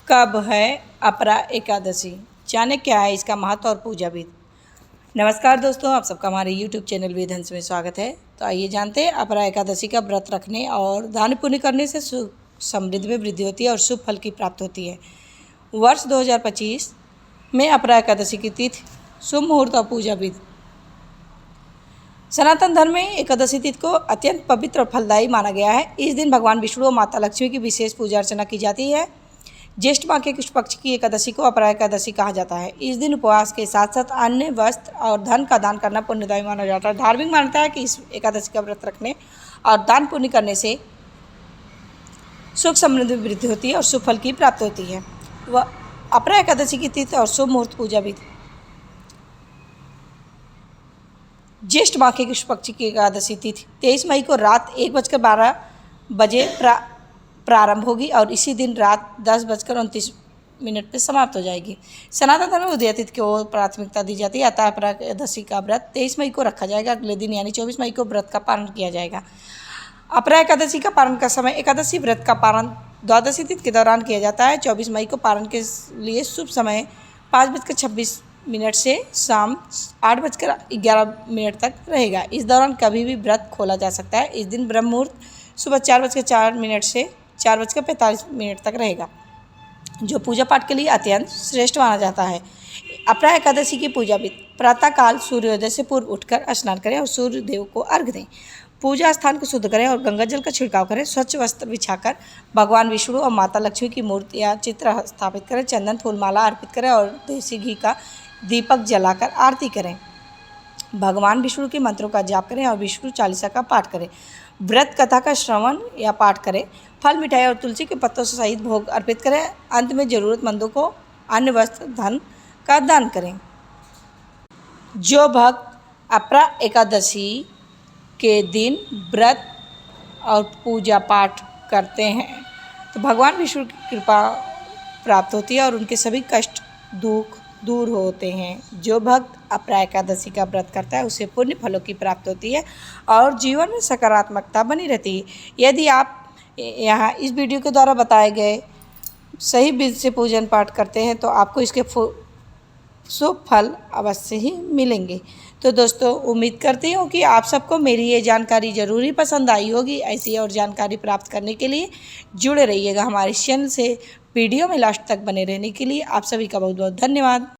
कब है अपरा एकादशी, जाने क्या है इसका महत्व और पूजा विधि। नमस्कार दोस्तों, आप सबका हमारे YouTube चैनल वेद हंस में स्वागत है। तो आइए जानते हैं अपरा एकादशी का व्रत रखने और दान पुण्य करने से समृद्धि में वृद्धि होती है और शुभ फल की प्राप्ति होती है। वर्ष 2025 में अपरा एकादशी की तिथि, शुभ मुहूर्त और पूजा विधि। सनातन धर्म में एकादशी तिथि को अत्यंत पवित्र और फलदायी माना गया है। इस दिन भगवान विष्णु और माता लक्ष्मी की विशेष पूजा अर्चना की जाती है। ज्येष्ठ माह के कृष्ण पक्ष की एकादशी को अपरा एकादशी कहा जाता है। इस दिन उपवास के साथ साथ अन्य वस्त्र और धन का दान करना पुण्यदायी माना जाता है। धार्मिक मान्यता है कि इस एकादशी का व्रत रखने और दान पुण्य करने से सुख समृद्धि में वृद्धि होती है और शुभ फल की प्राप्ति होती है। वह अपरा एकादशी की तिथि और शुभ मुहूर्त पूजा विधि। ज्येष्ठ माह के कृष्ण पक्ष की एकादशी तिथि 23 मई को रात 1:12 बजे प्रारंभ होगी और इसी दिन रात 10:29 पर समाप्त हो जाएगी। सनातन धर्म में उदय तिथि को प्राथमिकता दी जाती है। अतः अपरा एकादशी का व्रत 23 मई को रखा जाएगा। अगले दिन यानी 24 मई को व्रत का पारण किया जाएगा। अपरा एकादशी का पारण का समय, एकादशी व्रत का पारण द्वादशी तिथि के दौरान किया जाता है। 24 मई को पारण के लिए शुभ समय 5:26 से शाम 8:11 तक रहेगा। इस दौरान कभी भी व्रत खोला जा सकता है। इस दिन ब्रह्म मुहूर्त सुबह 4:04 से 4:45 तक रहेगा, जो पूजा पाठ के लिए अत्यंत श्रेष्ठ माना जाता है। अपरा एकादशी की पूजा विधि। प्रातःकाल सूर्योदय से पूर्व उठकर स्नान करें और सूर्य देव को अर्घ्य दें। पूजा स्थान को शुद्ध करें और गंगा जल का छिड़काव करें। स्वच्छ वस्त्र बिछाकर भगवान विष्णु और माता लक्ष्मी की मूर्ति या चित्र स्थापित करें। चंदन फूल माला अर्पित करें और देसी घी का दीपक जलाकर आरती करें। भगवान विष्णु के मंत्रों का जाप करें और विष्णु चालीसा का पाठ करें। व्रत कथा का श्रवण या पाठ करें। फल, मिठाई और तुलसी के पत्तों से सहित भोग अर्पित करें। अंत में जरूरतमंदों को अन्न, वस्त्र, धन का दान करें। जो भक्त अपरा एकादशी के दिन व्रत और पूजा पाठ करते हैं तो भगवान विष्णु की कृपा प्राप्त होती है और उनके सभी कष्ट, दुख दूर होते हैं। जो भक्त अपरा एकादशी का व्रत करता है उसे पुण्य फलों की प्राप्ति होती है और जीवन में सकारात्मकता बनी रहती है। यदि आप यहाँ इस वीडियो के द्वारा बताए गए सही विधि से पूजन पाठ करते हैं तो आपको इसके शुभ फल अवश्य ही मिलेंगे। तो दोस्तों, उम्मीद करती हूँ कि आप सबको मेरी ये जानकारी ज़रूर ही पसंद आई होगी। ऐसी और जानकारी प्राप्त करने के लिए जुड़े रहिएगा हमारे चैनल से। वीडियो में लास्ट तक बने रहने के लिए आप सभी का बहुत बहुत धन्यवाद।